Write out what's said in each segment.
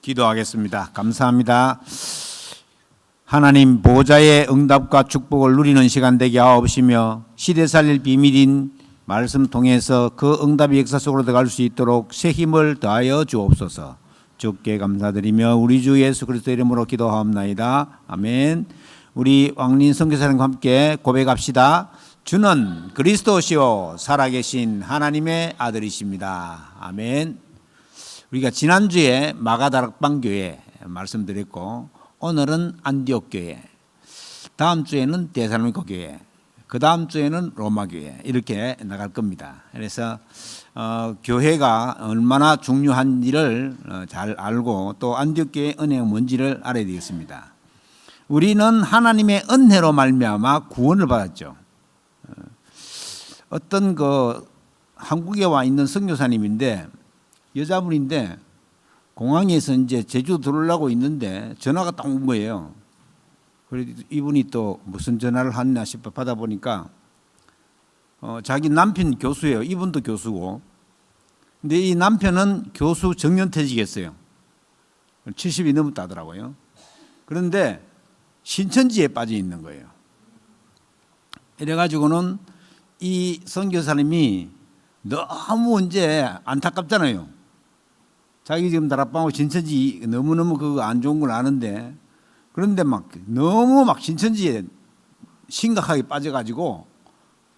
기도하겠습니다. 감사합니다. 하나님 보좌의 응답과 축복을 누리는 시간 되게 하옵시며 시대 살릴 비밀인 말씀 통해서 그 응답의 역사 속으로 들어갈 수 있도록 새 힘을 더하여 주옵소서. 주께 감사드리며 우리 주 예수 그리스도 이름으로 기도하옵나이다. 아멘. 우리 왕린 선교사님과 함께 고백합시다. 주는 그리스도시요 살아계신 하나님의 아들이십니다. 아멘. 우리가 지난주에 마가다락방 교회 말씀드렸고 오늘은 안디옥 교회, 다음 주에는 데살로니가 교회, 그 다음 주에는 로마 교회 이렇게 나갈 겁니다. 그래서 교회가 얼마나 중요한 일을 잘 알고 또 안디옥 교회의 은혜가 뭔지를 알아야 되겠습니다. 우리는 하나님의 은혜로 말미암아 구원을 받았죠. 어떤 한국에 와 있는 선교사님인데 여자분인데 공항에서 이제 제주 들어오려고 있는데 전화가 딱 온 거예요. 그래서 이분이 또 무슨 전화를 했나 싶어 받아보니까 자기 남편 교수예요. 이분도 교수고. 근데 이 남편은 교수 정년퇴직했어요. 70이 넘었다더라고요. 그런데 신천지에 빠져 있는 거예요. 이래가지고는 이 선교사님이 너무 이제 안타깝잖아요. 자기 지금 다락방하고 신천지 너무너무 그거 안 좋은 걸 아는데 그런데 막 너무 막 신천지에 심각하게 빠져가지고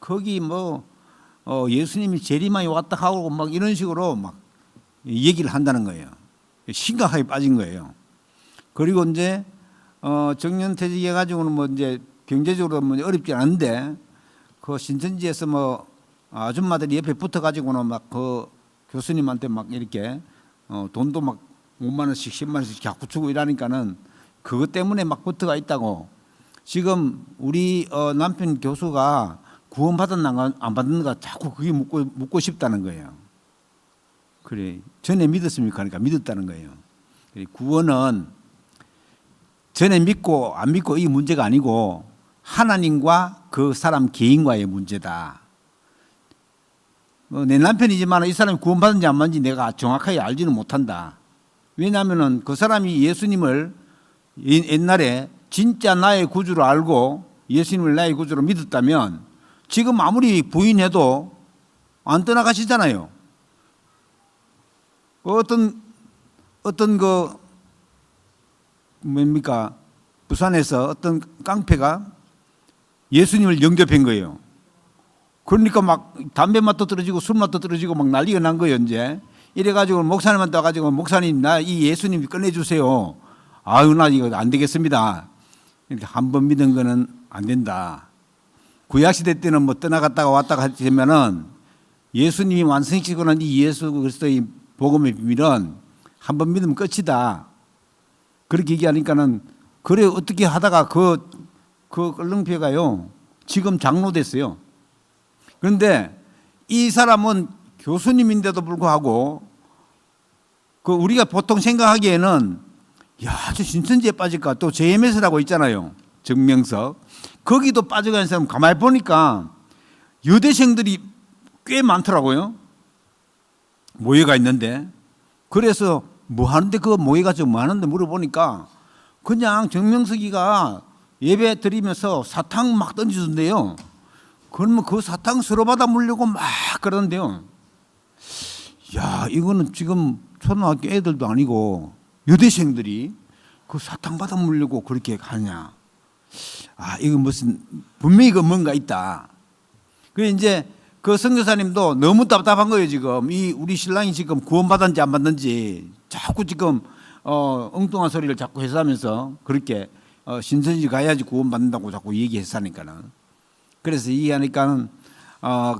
거기 예수님이 재림하에 왔다 하고 막 이런 식으로 막 얘기를 한다는 거예요. 심각하게 빠진 거예요. 그리고 이제 정년퇴직 해가지고는 이제 경제적으로 어렵지 않은데 그 신천지에서 아줌마들이 옆에 붙어가지고는 막 그 교수님한테 막 이렇게 돈도 막 5만 원씩 10만 원씩 자꾸 주고 이러니까는 그것 때문에 막 붙어가 있다고. 지금 우리 남편 교수가 구원받았나 안 받았는가 자꾸 그게 묻고 싶다는 거예요. 그래 전에 믿었습니까? 그러니까 믿었다는 거예요. 그래, 구원은 전에 믿고 안 믿고 이 문제가 아니고 하나님과 그 사람 개인과의 문제다. 내 남편이지만 이 사람이 구원받은지 안 받은지 내가 정확하게 알지는 못한다. 왜냐하면 그 사람이 예수님을 옛날에 진짜 나의 구주로 알고 예수님을 나의 구주로 믿었다면 지금 아무리 부인해도 안 떠나가시잖아요. 어떤 뭡니까? 부산에서 어떤 깡패가 예수님을 영접한 거예요. 그러니까 막 담배 맛도 떨어지고 술 맛도 떨어지고 막 난리가 난 거예요, 이제. 이래가지고 목사님한테 와가지고 목사님, 나 이 예수님 꺼내주세요. 아유, 나 이거 안 되겠습니다. 이렇게 한 번 믿은 거는 안 된다. 구약시대 때는 떠나갔다가 왔다가 하면은 예수님이 완성시키고는 이 예수 그리스도의 복음의 비밀은 한 번 믿으면 끝이다. 그렇게 얘기하니까는 그래 어떻게 하다가 그 껄렁피가요 지금 장로 됐어요. 그런데 이 사람은 교수님인데도 불구하고 우리가 보통 생각하기에는 저 신천지에 빠질까 또 JMS라고 있잖아요. 정명석 거기도 빠져가는 사람 가만히 보니까 여대생들이 꽤 많더라고요. 모여가 있는데 그래서 뭐 하는데 그 모여가지고 뭐 하는데 물어보니까 그냥 정명석이가 예배 드리면서 사탕 막 던지던데요. 그러면 그 사탕 서로 받아 물려고 막 그러는데요. 이거는 지금 초등학교 애들도 아니고 여대생들이 그 사탕 받아 물려고 그렇게 하냐. 이거 분명히 뭔가 있다. 그래 이제 그 선교사님도 너무 답답한 거예요, 지금. 우리 신랑이 지금 구원받았는지 안 받는지 자꾸 지금 엉뚱한 소리를 자꾸 해서 하면서 그렇게 신천지 가야지 구원받는다고 자꾸 얘기했으니까는. 그래서 얘기하니까는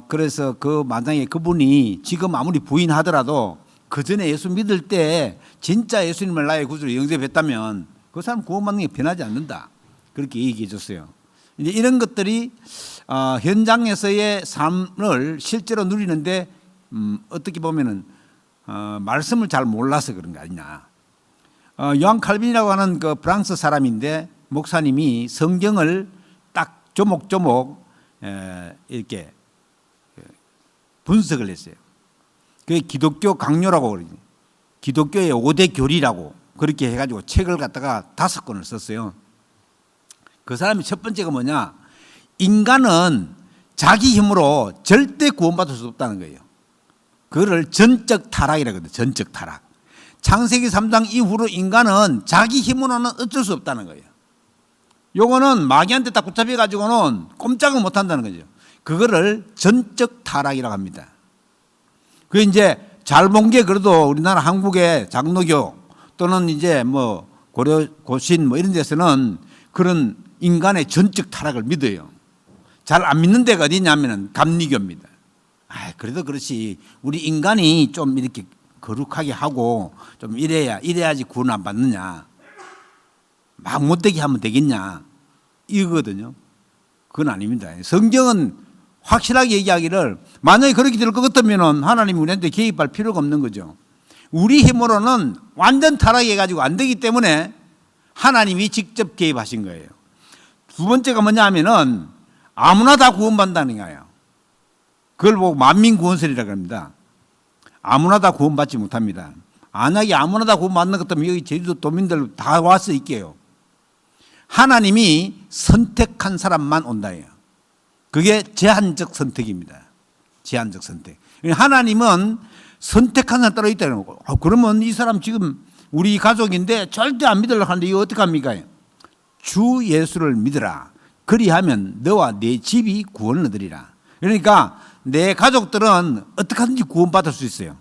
그래서 만약에 그분이 지금 아무리 부인하더라도 그 전에 예수 믿을 때 진짜 예수님을 나의 구주로 영접했다면 그 사람 구원받는 게 변하지 않는다. 그렇게 얘기해 줬어요. 이제 이런 것들이 현장에서의 삶을 실제로 누리는데 어떻게 보면은 말씀을 잘 몰라서 그런 거 아니냐. 요한 칼빈이라고 하는 그 프랑스 사람인데 목사님이 성경을 딱 조목조목 이렇게 분석을 했어요. 그게 기독교 강요라고 그러죠. 기독교의 5대 교리라고 그렇게 해가지고 책을 갖다가 5권을 썼어요. 그 사람이 첫 번째가 뭐냐? 인간은 자기 힘으로 절대 구원받을 수 없다는 거예요. 그거를 전적 타락이라고 하거든요. 전적 타락. 창세기 3장 이후로 인간은 자기 힘으로는 어쩔 수 없다는 거예요. 요거는 마귀한테 딱 붙잡혀가지고는 꼼짝을 못 한다는 거죠. 그거를 전적 타락이라고 합니다. 그 이제 잘 본 게 그래도 우리나라 한국의 장로교 또는 이제 뭐 고신 뭐 이런 데서는 그런 인간의 전적 타락을 믿어요. 잘 안 믿는 데가 어디냐면은 감리교입니다. 그래도 그렇지. 우리 인간이 좀 이렇게 거룩하게 하고 좀 이래야지 구원 안 받느냐. 막 못되게 하면 되겠냐. 이거거든요. 그건 아닙니다. 성경은 확실하게 얘기하기를 만약에 그렇게 될 것 같으면 하나님이 우리한테 개입할 필요가 없는 거죠. 우리 힘으로는 완전 타락해가지고 안 되기 때문에 하나님이 직접 개입하신 거예요. 두 번째가 뭐냐 하면은 아무나 다 구원받는다는 거예요. 그걸 보고 만민구원설이라고 합니다. 아무나 다 구원받지 못합니다. 만약에 아무나 다 구원받는 것 같으면 여기 제주도 도민들 다 와서 있게요. 하나님이 선택한 사람만 온다예요. 그게 제한적 선택입니다. 제한적 선택. 하나님은 선택한 사람 따로 있다는 거고. 그러면 이 사람 지금 우리 가족인데 절대 안 믿으려고 하는데 이거 어떡합니까? 주 예수를 믿으라. 그리하면 너와 네 집이 구원을 얻으리라. 그러니까 내 가족들은 어떻게 하든지 구원받을 수 있어요.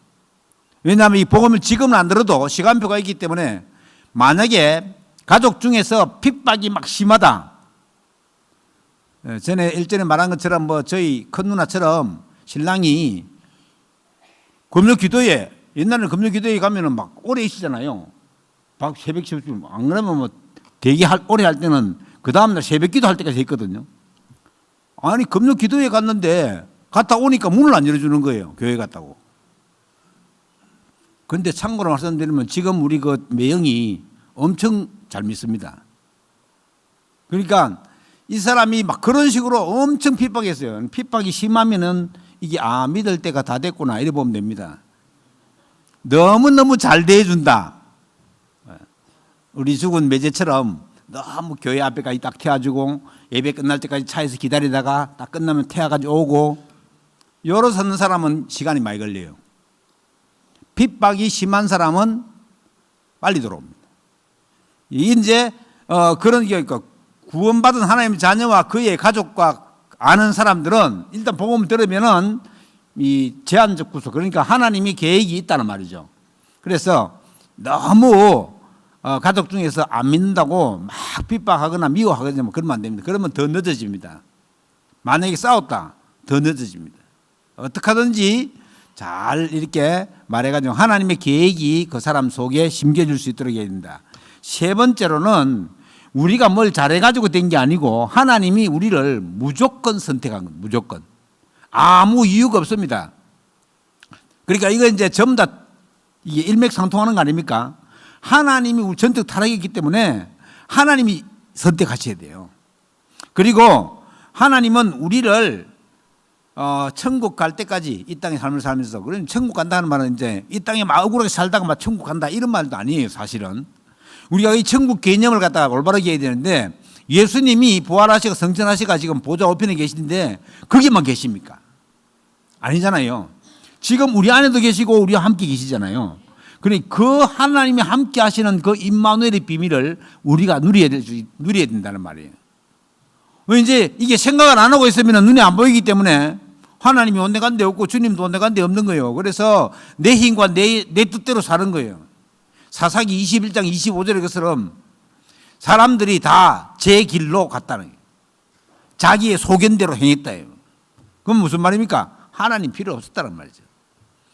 왜냐하면 이 복음을 지금은 안 들어도 시간표가 있기 때문에 만약에 가족 중에서 핍박이 막 심하다. 전에 일전에 말한 것처럼 뭐 저희 큰 누나처럼 신랑이 금요 기도에 옛날에는 금요 기도에 가면은 막 오래 있으잖아요. 새벽 기도 안 그러면 뭐 되게 오래 할 때는 그 다음날 새벽 기도 할 때까지 했거든요. 아니 금요 기도에 갔는데 갔다 오니까 문을 안 열어주는 거예요. 교회 갔다고. 그런데 참고로 말씀드리면 지금 우리 그 매형이 엄청 잘 믿습니다. 그러니까 이 사람이 막 그런 식으로 엄청 핍박했어요. 핍박이 심하면은 이게 믿을 때가 다 됐구나 이래 보면 됩니다. 너무너무 잘 대해준다. 우리 죽은 매제처럼 너무 교회 앞에까지 딱 태워주고 예배 끝날 때까지 차에서 기다리다가 딱 끝나면 태워가지고 오고 여러 서는 사람은 시간이 많이 걸려요. 핍박이 심한 사람은 빨리 들어옵니다. 이제 그런 게 구원받은 하나님의 자녀와 그의 가족과 아는 사람들은 일단 복음 들으면은 이 제한적 구속 그러니까 하나님이 계획이 있다는 말이죠. 그래서 너무 가족 중에서 안 믿는다고 막 핍박하거나 미워하거나 그러면 안 됩니다. 그러면 더 늦어집니다. 만약에 싸웠다 더 늦어집니다. 어떻게 하든지 잘 이렇게 말해가지고 하나님의 계획이 그 사람 속에 심겨질 수 있도록 해야 된다. 세 번째로는 우리가 뭘 잘해가지고 된 게 아니고 하나님이 우리를 무조건 선택한 겁니다. 무조건. 아무 이유가 없습니다. 그러니까 이거 이제 전부 다 이게 일맥상통하는 거 아닙니까? 하나님이 우리 전적 타락했기 때문에 하나님이 선택하셔야 돼요. 그리고 하나님은 우리를 천국 갈 때까지 이 땅의 삶을 살면서 그러면 천국 간다는 말은 이제 이 땅에 막 억울하게 살다가 막 천국 간다 이런 말도 아니에요. 사실은. 우리가 이 천국 개념을 갖다가 올바르게 해야 되는데 예수님이 부활하시고 성천하시고 지금 보좌 우편에 계시는데 거기만 계십니까? 아니잖아요. 지금 우리 안에도 계시고 우리와 함께 계시잖아요. 그러니 그 하나님이 함께 하시는 그 임마누엘의 비밀을 우리가 누려야 된다는 말이에요. 이제 이게 생각을 안 하고 있으면 눈에 안 보이기 때문에 하나님이 온데간데 없고 주님도 온데간데 없는 거예요. 그래서 내 힘과 내 뜻대로 사는 거예요. 사사기 21장 25절의 것처럼 사람들이 다 제 길로 갔다는 거예요. 자기의 소견대로 행했다예요. 그건 무슨 말입니까? 하나님 필요 없었다는 말이죠.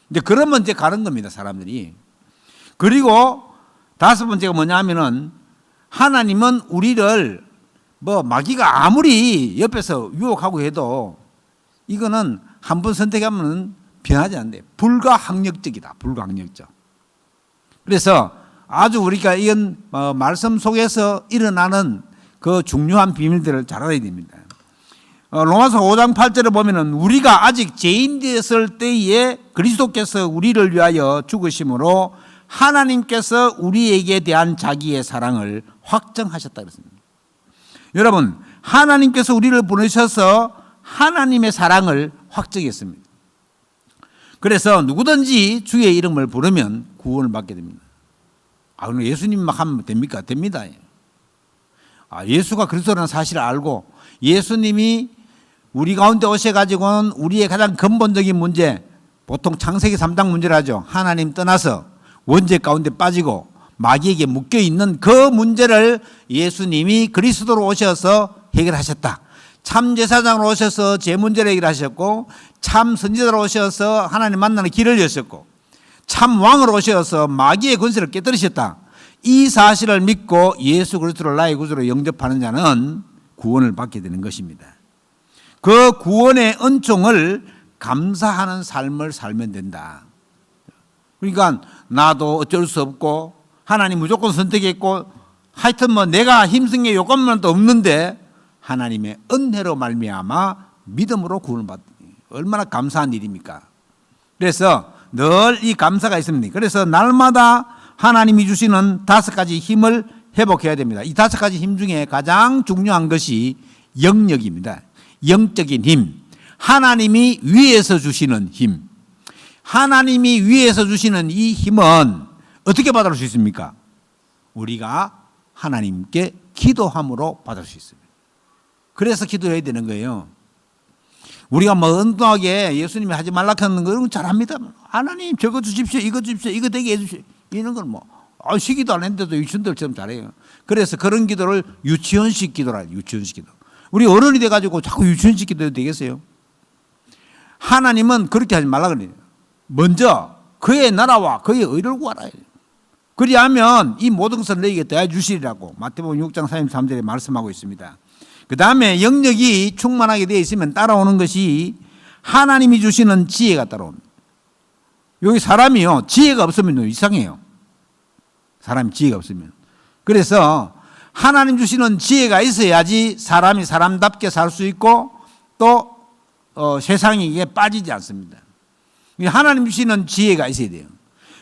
근데 그러면 이제 가는 겁니다. 사람들이. 그리고 다섯 번째가 뭐냐 하면은 하나님은 우리를 뭐 마귀가 아무리 옆에서 유혹하고 해도 이거는 한 번 선택하면 변하지 않는데 불가항력적이다. 불가항력적. 그래서 아주 우리가 이런 말씀 속에서 일어나는 그 중요한 비밀들을 잘 알아야 됩니다. 로마서 5장 8절에 보면은 우리가 아직 죄인 되었을 때에 그리스도께서 우리를 위하여 죽으심으로 하나님께서 우리에게 대한 자기의 사랑을 확정하셨다 그랬습니다. 여러분, 하나님께서 우리를 보내셔서 하나님의 사랑을 확정했습니다. 그래서 누구든지 주의 이름을 부르면 구원을 받게 됩니다. 그럼 예수님만 하면 됩니까? 됩니다. 예수가 그리스도라는 사실을 알고 예수님이 우리 가운데 오셔가지고는 우리의 가장 근본적인 문제, 보통 창세기 3장 문제를 하죠. 하나님 떠나서 원죄 가운데 빠지고 마귀에게 묶여있는 그 문제를 예수님이 그리스도로 오셔서 해결하셨다. 참 제사장으로 오셔서 제 문제를 해결하셨고, 참 선지자로 오셔서 하나님 만나는 길을 여셨고, 참 왕으로 오셔서 마귀의 권세를 깨뜨리셨다. 이 사실을 믿고 예수 그리스도를 나의 구주로 영접하는 자는 구원을 받게 되는 것입니다. 그 구원의 은총을 감사하는 삶을 살면 된다. 그러니까 나도 어쩔 수 없고 하나님 무조건 선택했고 하여튼 뭐 내가 힘쓴 게 요것만도 없는데 하나님의 은혜로 말미암아 믿음으로 구원을 받는, 얼마나 감사한 일입니까? 그래서 늘 이 감사가 있습니다. 그래서 날마다 하나님이 주시는 5가지 힘을 회복해야 됩니다. 이 5가지 힘 중에 가장 중요한 것이 영력입니다. 영적인 힘, 하나님이 위에서 주시는 힘. 하나님이 위에서 주시는 이 힘은 어떻게 받을 수 있습니까? 우리가 하나님께 기도함으로 받을 수 있습니다. 그래서 기도해야 되는 거예요. 우리가 뭐 엉뚱하게 예수님이 하지 말라 하는 거 잘합니다. 하나님 저거 주십시오, 이거 주십시오, 이거 되게 해주십시오. 이런 건 뭐 시기도 안 했는데도 유치원들처럼 잘해요. 그래서 그런 기도를 유치원식 기도라 해요. 유치원식 기도. 우리 어른이 돼가지고 자꾸 유치원식 기도 해도 되겠어요? 하나님은 그렇게 하지 말라 그래요. 먼저 그의 나라와 그의 의를 구하라. 그리하면 이 모든 것을 너에게 더해 주시리라고 마태복음 6장 33절에 말씀하고 있습니다. 그 다음에 영역이 충만하게 되어 있으면 따라오는 것이 하나님이 주시는 지혜가 따라옵니다. 여기 사람이요, 지혜가 없으면 이상해요. 사람이 지혜가 없으면. 그래서 하나님 주시는 지혜가 있어야지 사람이 사람답게 살 수 있고 또 세상에 이게 빠지지 않습니다. 하나님 주시는 지혜가 있어야 돼요.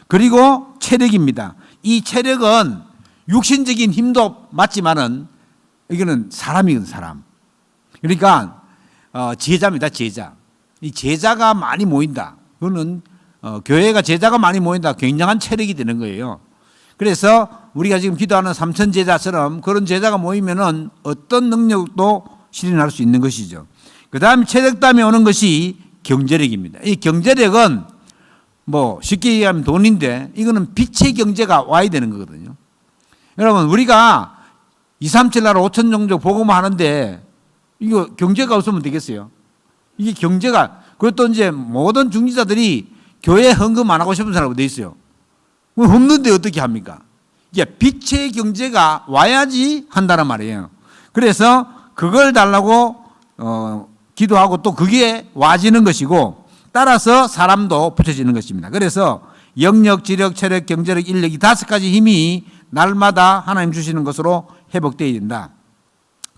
그리고 체력입니다. 이 체력은 육신적인 힘도 맞지만은 이거는 사람이거든, 사람. 그러니까 제자입니다, 제자. 이 제자가 많이 모인다. 그거는 교회가 제자가 많이 모인다. 굉장한 체력이 되는 거예요. 그래서 우리가 지금 기도하는 3천 제자처럼 그런 제자가 모이면은 어떤 능력도 실현할 수 있는 것이죠. 그 다음 체력 다음에 오는 것이 경제력입니다. 이 경제력은 뭐 쉽게 얘기하면 돈인데 이거는 빛의 경제가 와야 되는 거거든요. 여러분, 우리가 2, 3, 7 나라 5천 정도 복음을 하는데 이거 경제가 없으면 되겠어요? 이게 경제가, 그것도 이제 모든 중지자들이 교회 헌금 안 하고 싶은 사람이 어디 있어요? 없는데 어떻게 합니까? 이게 빛의 경제가 와야지 한다는 말이에요. 그래서 그걸 달라고 기도하고 또 그게 와지는 것이고 따라서 사람도 붙여지는 것입니다. 그래서 영력, 지력, 체력, 경제력, 인력 이 5가지 힘이 날마다 하나님 주시는 것으로 회복되어야 된다.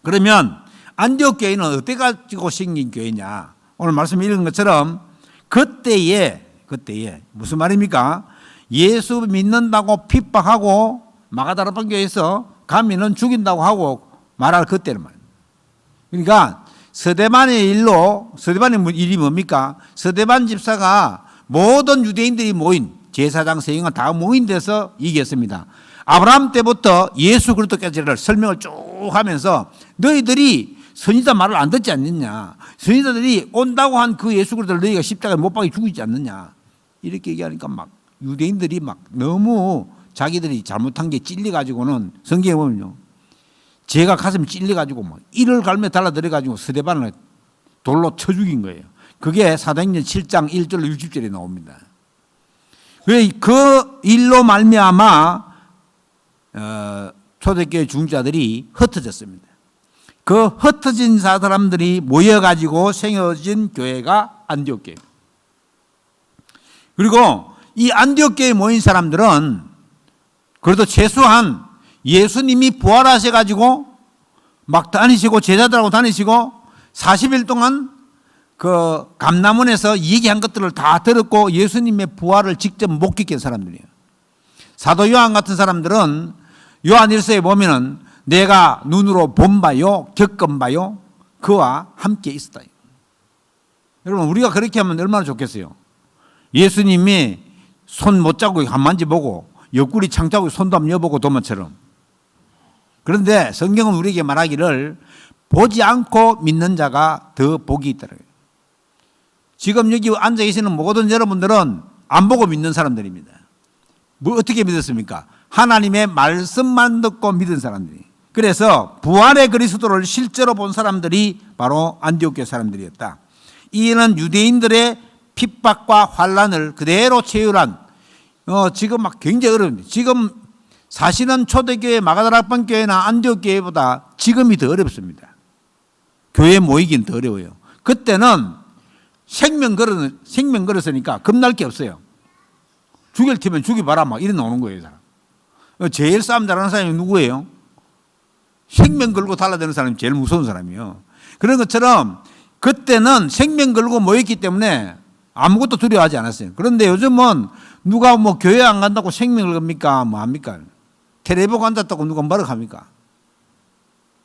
그러면 안디옥 교회는 어때 가지고 생긴 교회냐? 오늘 말씀 읽은 것처럼 그때에 무슨 말입니까? 예수 믿는다고 핍박하고 마가다라방 교회에서 가면은 죽인다고 하고 말할 그때는 말이에요. 그러니까 서대반의 일이 뭡니까? 서대반 집사가 모든 유대인들이 모인 제사장 세형은 다 모인 데서 이겼습니다. 아브라함 때부터 예수 그리스도까지를 설명을 쭉 하면서 너희들이 선지자 말을 안 듣지 않느냐? 선지자들이 온다고 한 그 예수 그리스도를 너희가 십자가에 못 박아 죽이지 않느냐? 이렇게 얘기하니까 막 유대인들이 막 너무 자기들이 잘못한 게 찔려가지고는 성경에 보면요. 제가 가슴이 찔려가지고 막 이를 갈며 달라들어가지고 스데반을 돌로 쳐 죽인 거예요. 그게 사도행전 7장 1절로 60절에 나옵니다. 그 일로 말미암아 초대교회 중자들이 흩어졌습니다. 그 흩어진 사람들이 모여가지고 생겨진 교회가 안디옥 교회. 그리고 이 안디옥 교회에 모인 사람들은 그래도 최소한 예수님이 부활하셔가지고 막 다니시고 제자들하고 다니시고 40일 동안 그 감람원에서 얘기한 것들을 다 들었고 예수님의 부활을 직접 목격한 사람들이에요. 사도 요한 같은 사람들은 요한일서에 보면은 내가 눈으로 본 바요, 겪은 바요, 그와 함께 있었다. 여러분, 우리가 그렇게 하면 얼마나 좋겠어요. 예수님이 손 못 잡고 한 만져보고 옆구리 창 잡고 손도 한번 여보고 도마처럼. 그런데 성경은 우리에게 말하기를 보지 않고 믿는 자가 더 복이 있더라고요. 지금 여기 앉아 계시는 모든 여러분들은 안 보고 믿는 사람들입니다. 뭐 어떻게 믿었습니까? 하나님의 말씀만 듣고 믿은 사람들이. 그래서 부활의 그리스도를 실제로 본 사람들이 바로 안디옥 사람들이었다. 이는 유대인들의 핍박과 환란을 그대로 체휼한 지금 막 굉장히 어려운데, 지금 사실은 초대교회 마가다락방 교회나 안디옥 교회보다 지금이 더 어렵습니다. 교회 모이긴 더 어려워요. 그때는 생명 걸었으니까 겁날 게 없어요. 죽일 테면 죽이봐라 막 이래 나오는 거예요. 사람. 제일 싸움 잘하는 사람이 누구예요? 생명 걸고 달라드는 사람이 제일 무서운 사람이에요. 그런 것처럼 그때는 생명 걸고 모였기 때문에 아무것도 두려워하지 않았어요. 그런데 요즘은 누가 뭐 교회 안 간다고 생명을 겁니까? 뭐 합니까? 텔레비 보고 앉았다고 누가 뭐라고 합니까?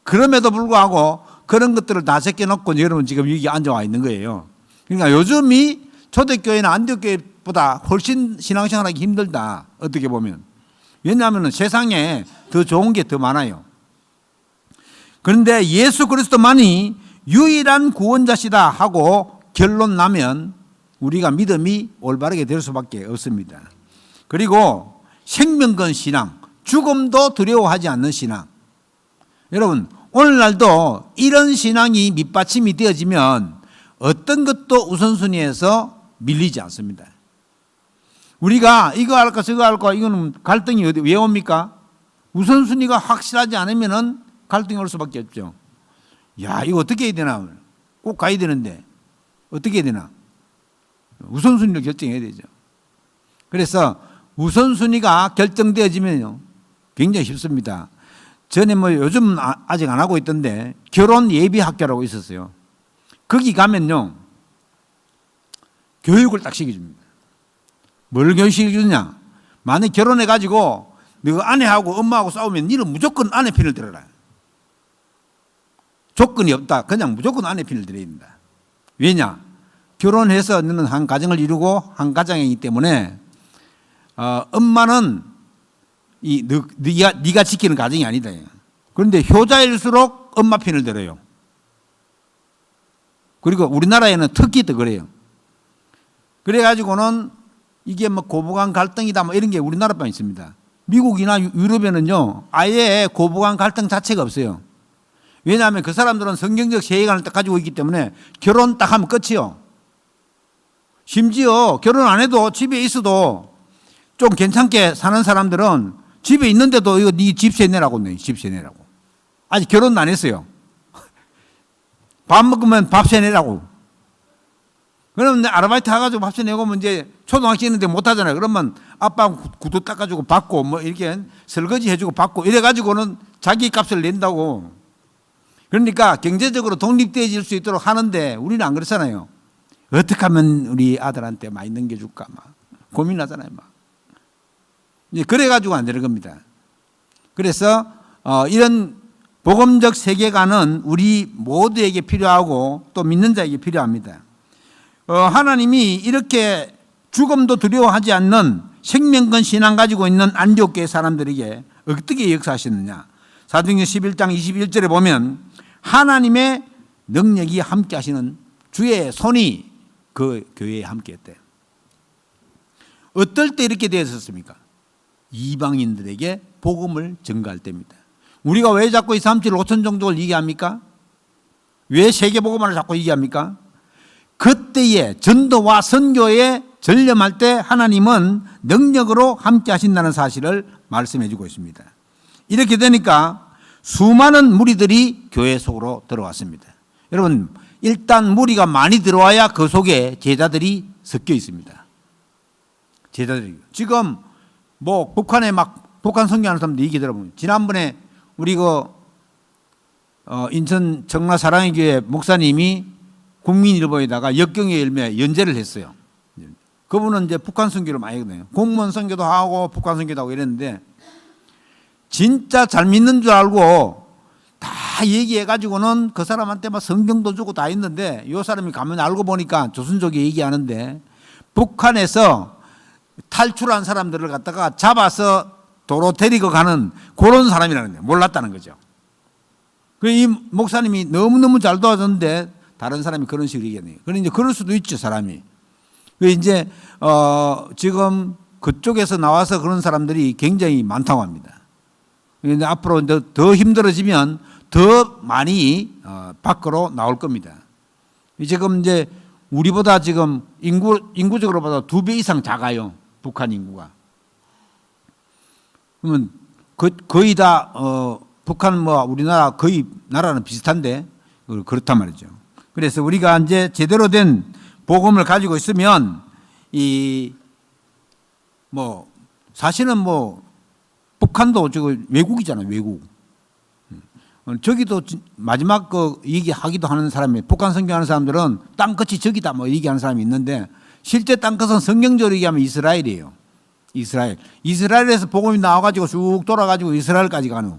그럼에도 불구하고 그런 것들을 다 제껴놓고 여러분 지금 여기 앉아와 있는 거예요. 그러니까 요즘이 초대교회나 안디옥교회보다 훨씬 신앙생활하기 힘들다. 어떻게 보면. 왜냐하면 세상에 더 좋은 게 더 많아요. 그런데 예수 그리스도만이 유일한 구원자시다 하고 결론 나면 우리가 믿음이 올바르게 될 수밖에 없습니다. 그리고 생명 건 신앙, 죽음도 두려워하지 않는 신앙. 여러분, 오늘날도 이런 신앙이 밑받침이 되어지면 어떤 것도 우선순위에서 밀리지 않습니다. 우리가 이거 할까 저거 할까 이거는 갈등이 왜 옵니까? 우선순위가 확실하지 않으면 갈등이 올 수밖에 없죠. 야, 이거 어떻게 해야 되나? 꼭 가야 되는데 어떻게 해야 되나? 우선순위를 결정해야 되죠. 그래서 우선순위가 결정되어지면요 굉장히 쉽습니다. 전에 뭐 요즘 아직 안 하고 있던데 결혼 예비 학교라고 있었어요. 거기 가면요 교육을 딱 시켜줍니다. 뭘 교육시켜주냐? 만약 결혼해가지고 너가 아내하고 엄마하고 싸우면 너는 무조건 아내 편을 들어라. 조건이 없다. 그냥 무조건 아내 편을 들어야 된다. 왜냐? 결혼해서 너는 한 가정을 이루고 한 가정이기 때문에 엄마는 네가 지키는 가정이 아니다. 그런데 효자일수록 엄마 편을 들어요. 그리고 우리나라에는 특히 더 그래요. 그래가지고는 이게 뭐 고부간 갈등이다 뭐 이런 게 우리나라만 있습니다. 미국이나 유럽에는요 아예 고부간 갈등 자체가 없어요. 왜냐하면 그 사람들은 성경적 세계관을 딱 가지고 있기 때문에 결혼 딱 하면 끝이요. 심지어 결혼 안 해도 집에 있어도 좀 괜찮게 사는 사람들은 집에 있는데도 이거 네 집세 내라고 내 집세 내라고. 아직 결혼도 안 했어요. 밥 먹으면 밥세 내라고. 그러면 아르바이트 해가지고 밥세 내고 뭐 이제 초등학생 있는데 못 하잖아요. 그러면 아빠 구두 닦아주고 받고 뭐 이렇게 설거지 해주고 받고 이래가지고는 자기 값을 낸다고. 그러니까 경제적으로 독립되어질 수 있도록 하는데 우리는 안 그렇잖아요. 어떻게 하면 우리 아들한테 많이 넘겨줄까 막 고민하잖아요. 막. 그래가지고 안 되는 겁니다. 그래서 이런 복음적 세계관은 우리 모두에게 필요하고 또 믿는 자에게 필요합니다. 하나님이 이렇게 죽음도 두려워하지 않는 생명건 신앙 가지고 있는 안디옥 교회 사람들에게 어떻게 역사하셨느냐. 사도행전 11장 21절에 보면 하나님의 능력이 함께 하시는 주의 손이 그 교회에 함께 했대요. 어떨 때 이렇게 되었습니까? 이방인들에게 복음을 전가할 때입니다. 우리가 왜 자꾸 이 3칠 5천 종족을 얘기합니까? 왜 세계복음화를 자꾸 얘기합니까? 그때의 전도와 선교에 전념할 때 하나님은 능력으로 함께 하신다는 사실을 말씀해 주고 있습니다. 이렇게 되니까 수많은 무리들이 교회 속으로 들어왔습니다. 여러분, 일단 무리가 많이 들어와야 그 속에 제자들이 섞여 있습니다. 제자들이. 지금 뭐 북한 선교하는 사람들 얘기 들어보면 지난번에 우리 인천 정라 사랑의 교회 목사님이 국민일보에다가 역경의 열매 연재를 했어요. 그분은 이제 북한 선교를 많이 했거든요. 공무원 선교도 하고 북한 선교도 하고 이랬는데 진짜 잘 믿는 줄 알고 다 얘기해가지고는 그 사람한테 막 성경도 주고 다 했는데 이 사람이 가면 알고 보니까 조선족이 얘기하는데 북한에서 탈출한 사람들을 갖다가 잡아서 도로 데리고 가는 그런 사람이라는 거예요. 몰랐다는 거죠. 이 목사님이 너무너무 잘 도와줬는데 다른 사람이 그런 식으로 얘기하네요. 그런데 이제 그럴 수도 있죠, 사람이. 이제 지금 그쪽에서 나와서 그런 사람들이 굉장히 많다고 합니다. 그런데 앞으로 더 힘들어지면 더 많이 밖으로 나올 겁니다. 지금 이제 우리보다 지금 인구적으로 봐도 2배 이상 작아요, 북한 인구가. 그러면 거의 다 북한 뭐 우리나라 거의 나라는 비슷한데 그렇단 말이죠. 그래서 우리가 이제 제대로 된 복음을 가지고 있으면 이 뭐 사실은 뭐 북한도 지금 외국이잖아요, 외국. 저기도 마지막 그 얘기하기도 하는 사람이 북한 선교하는 사람들은 땅끝이 저기다 뭐 얘기하는 사람이 있는데 실제 땅끝은 성경적으로 얘기하면 이스라엘이에요. 이스라엘에서 복음이 나와가지고 쭉 돌아가지고 이스라엘까지 가는.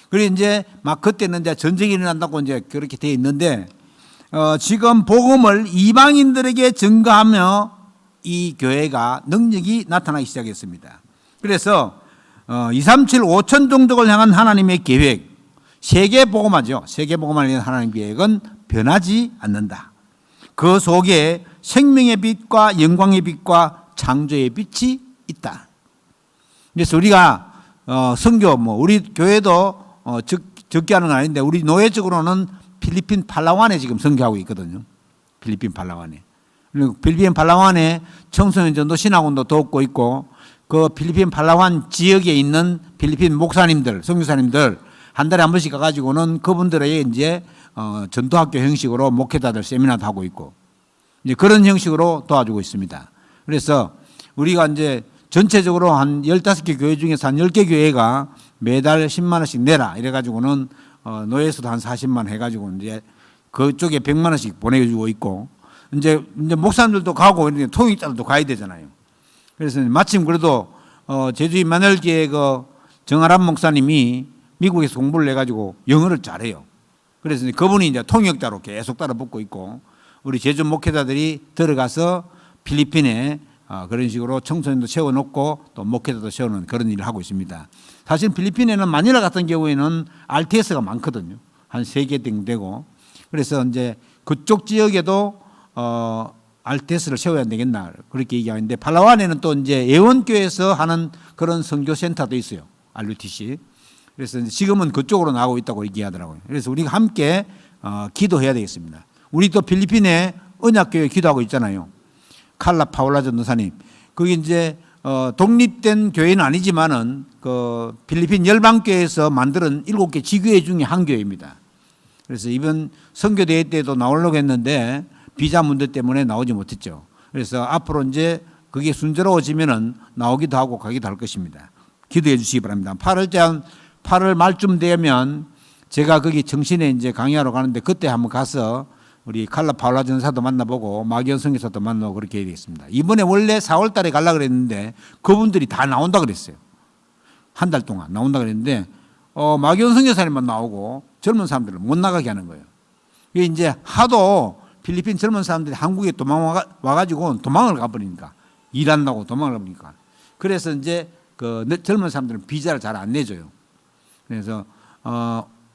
그리고 이제 막 그때는 이제 전쟁이 일어난다고 이제 그렇게 되어 있는데 지금 복음을 이방인들에게 증거하며 이 교회가 능력이 나타나기 시작했습니다. 그래서 237 5천 종족을 향한 하나님의 계획, 세계 복음화죠. 세계 복음화를 위한 하나님의 계획은 변하지 않는다. 그 속에 생명의 빛과 영광의 빛과 창조의 빛이 있다. 그래서 우리가 선교 뭐 우리 교회도 적게 하는 건 아닌데 우리 노예적으로는 필리핀 팔라완에 지금 선교하고 있거든요. 필리핀 팔라완에. 그리고 필리핀 팔라완에 청소년 전도 신학원도 돕고 있고 그 필리핀 팔라완 지역에 있는 필리핀 목사님들, 선교사님들 한 달에 한 번씩 가가지고는 그분들에게 이제 전도학교 형식으로 목회자들 세미나도 하고 있고 이제 그런 형식으로 도와주고 있습니다. 그래서 우리가 이제 전체적으로 한 15개 교회 중에서 한 10개 교회가 매달 10만 원씩 내라 이래가지고는 노예수도 한 40만 원 해가지고 이제 그쪽에 100만 원씩 보내주고 있고 이제 목사님들도 가고 이렇게 통역자들도 가야 되잖아요. 그래서 마침 그래도 제주 임마누엘교회 그 정아람 목사님이 미국에서 공부를 해가지고 영어를 잘해요. 그래서 그분이 이제 통역자로 계속 따라붙고 있고 우리 제주 목회자들이 들어가서 필리핀에 그런 식으로 청소년도 세워놓고 또 목회자도 세우는 그런 일을 하고 있습니다. 사실 필리핀에는 마닐라 같은 경우에는 RTS가 많거든요. 한 3개 등 되고 그래서 이제 그쪽 지역에도 RTS를 세워야 되겠나 그렇게 얘기하는데 팔라완에는 또 이제 예원교회에서 하는 그런 선교센터도 있어요. RUTC. 그래서 지금은 그쪽으로 나가고 있다고 얘기하더라고요. 그래서 우리가 함께 기도해야 되겠습니다. 우리 또 필리핀에 언약교회 기도하고 있잖아요. 칼라 파울라 전도사님. 그게 이제 독립된 교회는 아니지만은 그 필리핀 열방교회에서 만드는 7개 지교회 중에 한 교회입니다. 그래서 이번 선교대회 때도 나오려고 했는데 비자 문제 때문에 나오지 못했죠. 그래서 앞으로 이제 그게 순조로워지면은 나오기도 하고 가기도 할 것입니다. 기도해 주시기 바랍니다. 8월 말쯤 되면 제가 거기 정신에 이제 강의하러 가는데 그때 한번 가서 우리 칼라 파울라 전사도 만나보고 마기현 선교사도 만나고 그렇게 해야 되겠습니다. 이번에 원래 4월 달에 가려고 그랬는데 그분들이 다 나온다 그랬어요. 한 달 동안 나온다 그랬는데 마기현 선교사님만 나오고 젊은 사람들을 못 나가게 하는 거예요. 이게 이제 하도 필리핀 젊은 사람들이 한국에 와가지고 도망을 가버리니까 일한다고 도망을 가버리니까 그래서 이제 그 젊은 사람들은 비자를 잘 안 내줘요. 그래서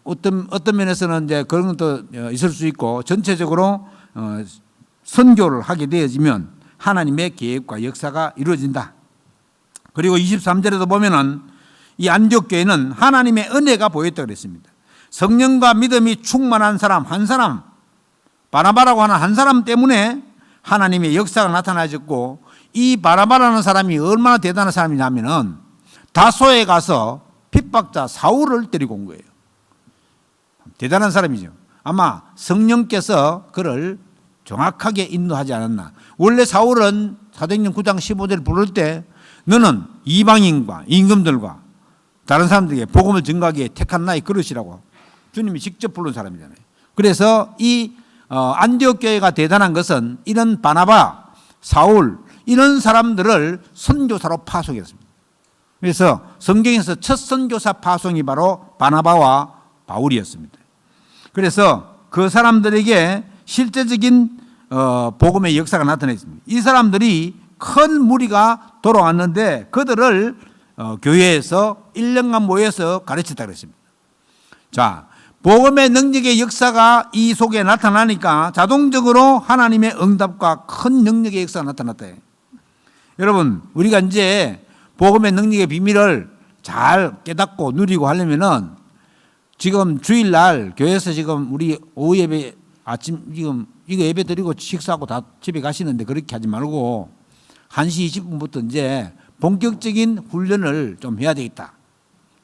어떤 면에서는 이제 그런 것도 있을 수 있고 전체적으로 선교를 하게 되어지면 하나님의 계획과 역사가 이루어진다. 그리고 23절에도 보면은 이 안디옥 교회는 하나님의 은혜가 보였다고 그랬습니다. 성령과 믿음이 충만한 사람 한 사람 바나바라고 하는 한 사람 때문에 하나님의 역사가 나타나졌고 이 바나바라는 사람이 얼마나 대단한 사람이냐면은 다소에 가서 핍박자 사울을 데리고 온 거예요. 대단한 사람이죠. 아마 성령께서 그를 정확하게 인도하지 않았나. 원래 사울은 사도행전 9장 15절을 부를 때 너는 이방인과 임금들과 다른 사람들에게 복음을 증거하기에 택한 나의 그릇이라고 주님이 직접 부른 사람이잖아요. 그래서 이 안디옥 교회가 대단한 것은 이런 바나바, 사울 이런 사람들을 선교사로 파송했습니다. 그래서 성경에서 첫 선교사 파송이 바로 바나바와 바울이었습니다. 그래서 그 사람들에게 실제적인 복음의 역사가 나타났습니다. 이 사람들이 큰 무리가 돌아왔는데 그들을 교회에서 1년간 모여서 가르쳤다 그랬습니다. 자, 복음의 능력의 역사가 이 속에 나타나니까 자동적으로 하나님의 응답과 큰 능력의 역사가 나타났다. 여러분, 우리가 이제 복음의 능력의 비밀을 잘 깨닫고 누리고 하려면은 지금 주일날 교회에서 지금 우리 오후 예배 아침 지금 이거 예배 드리고 식사하고 다 집에 가시는데 그렇게 하지 말고 1시 20분부터 이제 본격적인 훈련을 좀 해야 되겠다.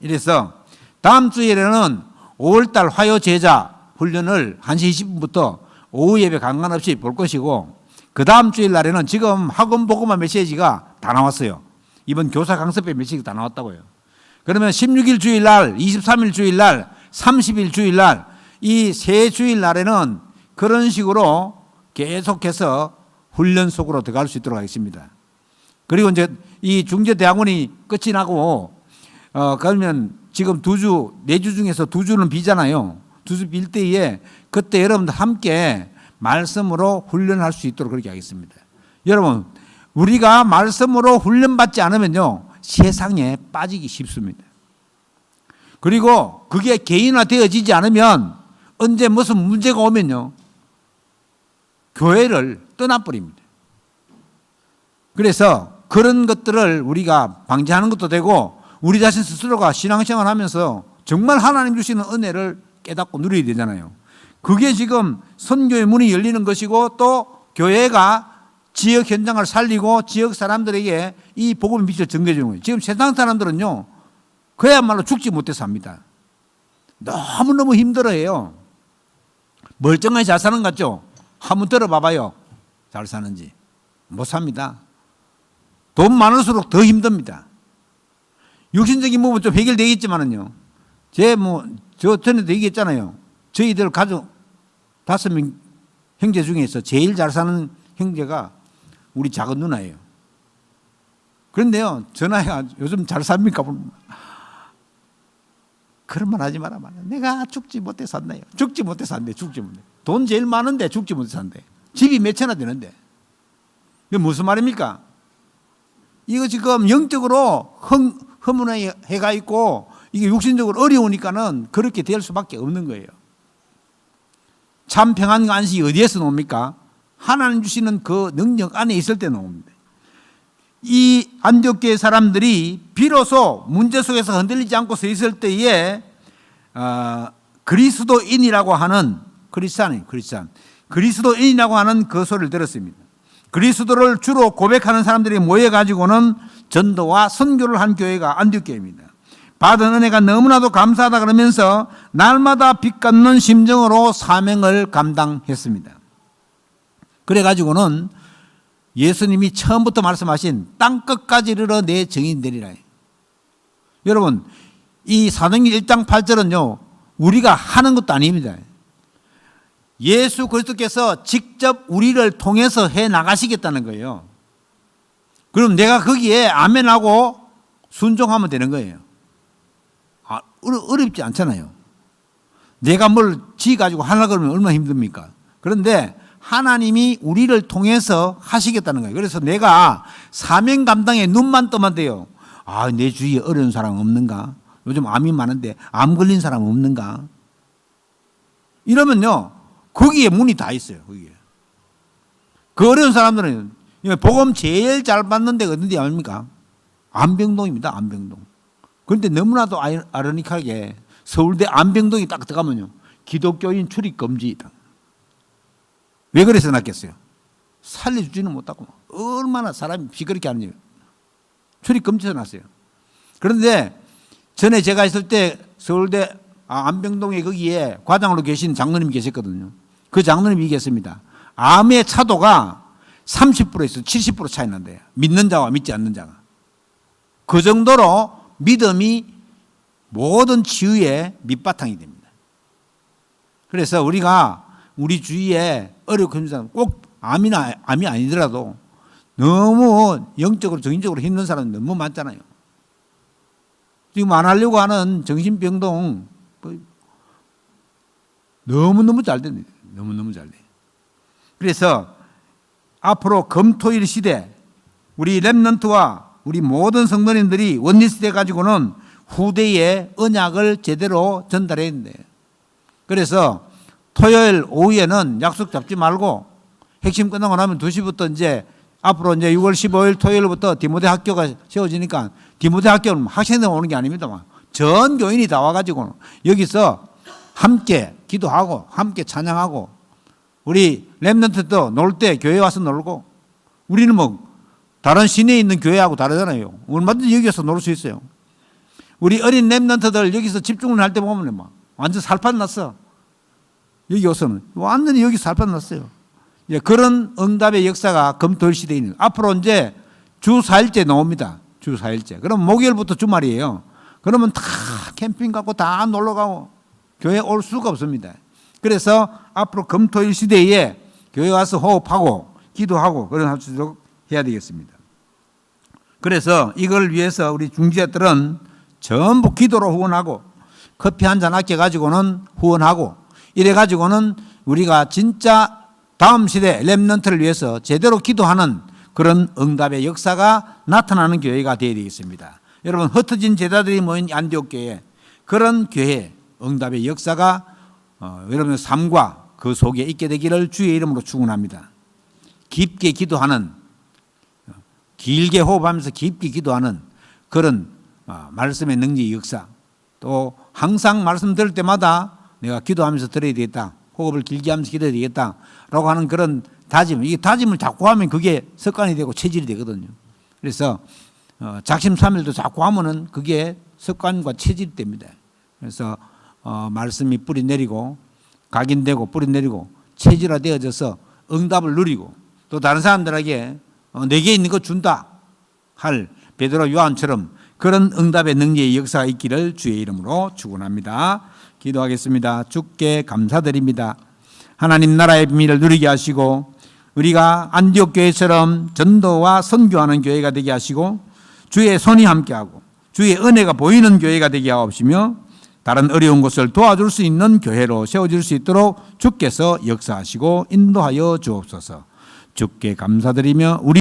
이래서 다음 주일에는 5월달 화요 제자 훈련을 1시 20분부터 오후 예배 상관없이 볼 것이고 그 다음 주일 날에는 지금 학원 복음화 메시지가 다 나왔어요. 이번 교사 강습회 메시지가 다 나왔다고요. 그러면 16일 주일날, 23일 주일날, 30일 주일날 이 세 주일날에는 그런 식으로 계속해서 훈련 속으로 들어갈 수 있도록 하겠습니다. 그리고 이제 이 중제대학원이 끝이 나고 그러면 지금 2주, 4주 중에서 2주는 비잖아요. 2주 빌 때에 그때 여러분들 함께 말씀으로 훈련할 수 있도록 그렇게 하겠습니다. 여러분, 우리가 말씀으로 훈련받지 않으면요 세상에 빠지기 쉽습니다. 그리고 그게 개인화되어지지 않으면 언제 무슨 문제가 오면요 교회를 떠나버립니다. 그래서 그런 것들을 우리가 방지하는 것도 되고 우리 자신 스스로가 신앙생활 하면서 정말 하나님 주시는 은혜를 깨닫고 누려야 되잖아요. 그게 지금 선교의 문이 열리는 것이고 또 교회가 지역 현장을 살리고 지역 사람들에게 이 복음의 빛을 전개해 주는 거예요. 지금 세상 사람들은요 그야말로 죽지 못해 삽니다. 너무너무 힘들어해요. 멀쩡하게 잘 사는 것 같죠? 한번 들어봐봐요. 잘 사는지. 못 삽니다. 돈 많을수록 더 힘듭니다. 육신적인 부분은 좀 해결되겠지만은요. 저 전에도 얘기했잖아요. 저희들 가족 5명 형제 중에서 제일 잘 사는 형제가 우리 작은 누나예요. 그런데요, 전화해가 요즘 잘 삽니까? 그런 말 하지 마라. 내가 죽지 못해 산다요. 죽지 못해 산대. 죽지 못해. 돈 제일 많은데 죽지 못해 산대. 집이 몇 채나 되는데. 이게 무슨 말입니까? 이거 지금 영적으로 허문해가 있고 이게 육신적으로 어려우니까는 그렇게 될 수밖에 없는 거예요. 참 평안과 안식이 어디에서 나옵니까? 하나님 주시는 그 능력 안에 있을 때 나옵니다. 이 안디옥 교회 사람들이 비로소 문제 속에서 흔들리지 않고 서 있을 때에 그리스도인이라고 하는 그리스도인이라고 하는 그 소리를 들었습니다. 그리스도를 주로 고백하는 사람들이 모여가지고는 전도와 선교를 한 교회가 안디옥 교회입니다. 받은 은혜가 너무나도 감사하다 그러면서 날마다 빛받는 심정으로 사명을 감당했습니다. 그래가지고는 예수님이 처음부터 말씀하신 땅끝까지 이르러 내 정인 되리라. 여러분, 이 사도행전 1장 8절은요 우리가 하는 것도 아닙니다. 예수 그리스도께서 직접 우리를 통해서 해 나가시겠다는 거예요. 그럼 내가 거기에 아멘하고 순종하면 되는 거예요. 어렵지 않잖아요. 내가 뭘 지어가지고 하려고 그러면 얼마나 힘듭니까? 그런데 하나님이 우리를 통해서 하시겠다는 거예요. 그래서 내가 사명 감당에 눈만 떠만 돼요. 내 주위에 어려운 사람 없는가? 요즘 암이 많은데 암 걸린 사람 없는가? 이러면요 거기에 문이 다 있어요. 거기에. 그 어려운 사람들은 복음 제일 잘 받는 데가 어딘지 압니까? 안병동입니다. 안병동. 그런데 너무나도 아이러니하게 서울대 안병동이 딱 들어가면요 기독교인 출입 금지다. 왜 그래서 났겠어요? 살려주지는 못하고 얼마나 사람이 시끄럽게 하는지 출입 금지해서 났어요. 그런데 전에 제가 있을 때 서울대 안병동에 거기에 과장으로 계신 장로님이 계셨거든요. 그 장로님이 얘기했습니다. 암의 차도가 30%에서 70% 차이 난대요. 믿는 자와 믿지 않는 자가. 그 정도로 믿음이 모든 치유의 밑바탕이 됩니다. 그래서 우리가 우리 주위에 어렵고 힘든 사람 꼭 암이 아니더라도 너무 영적으로 정신적으로 힘든 사람이 너무 많잖아요. 지금 안 하려고 하는 정신병동 너무너무 잘 됩니다. 너무너무 잘 돼요. 그래서 앞으로 금토일 시대 우리 렘넌트와 우리 모든 성도님들이 원리시대 가지고는 후대에 언약을 제대로 전달해야 된대요. 그래서 토요일 오후에는 약속 잡지 말고 핵심 끝나고 나면 2시부터 이제 앞으로 이제 6월 15일 토요일부터 디모데 학교가 세워지니까 디모데 학교는 학생들 오는 게 아닙니다. 전 교인이 다 와가지고 여기서 함께 기도하고 함께 찬양하고 우리 렘넌트도 놀 때 교회 와서 놀고 우리는 뭐 다른 시내에 있는 교회하고 다르잖아요. 얼마든지 여기 와서 놀 수 있어요. 우리 어린 렘넌트들 여기서 집중을 할 때 보면 막 완전 살판 났어. 여기 와서는 완전히 여기 살판 났어요. 그런 응답의 역사가 금토일 시대에 있는 앞으로 이제 주 4일째 나옵니다. 주 4일째. 그럼 목요일부터 주말이에요. 그러면 다 캠핑 가고 다 놀러 가고 교회 올 수가 없습니다. 그래서 앞으로 금토일 시대에 교회 와서 호흡하고 기도하고 그런 할 수 있도록 해야 되겠습니다. 그래서 이걸 위해서 우리 중지자들은 전부 기도로 후원하고 커피 한 잔 아껴가지고는 후원하고 이래가지고는 우리가 진짜 다음 시대 렘넌트를 위해서 제대로 기도하는 그런 응답의 역사가 나타나는 교회가 되어야 되겠습니다. 여러분 흩어진 제자들이 모인 안디옥 교회 그런 교회 응답의 역사가 여러분의 삶과 그 속에 있게 되기를 주의 이름으로 축원합니다. 깊게 기도하는 길게 호흡하면서 깊게 기도하는 그런 말씀의 능력의 역사 또 항상 말씀 들을 때마다 내가 기도하면서 들어야 되겠다. 호흡을 길게 하면서 기도해야 되겠다라고 하는 그런 다짐. 이게 다짐을 자꾸 하면 그게 습관이 되고 체질이 되거든요. 그래서 작심삼일도 자꾸 하면은 그게 습관과 체질이 됩니다. 그래서 말씀이 뿌리 내리고 각인되고 뿌리 내리고 체질화되어져서 응답을 누리고 또 다른 사람들에게 내게 있는 거 준다 할 베드로 요한처럼 그런 응답의 능력의 역사가 있기를 주의 이름으로 축원합니다. 기도하겠습니다. 주께 감사드립니다. 하나님 나라의 비밀을 누리게 하시고 우리가 안디옥 교회처럼 전도와 선교하는 교회가 되게 하시고 주의 손이 함께하고 주의 은혜가 보이는 교회가 되게 하옵시며 다른 어려운 것을 도와줄 수 있는 교회로 세워질 수 있도록 주께서 역사하시고 인도하여 주옵소서. 주께 감사드리며 우리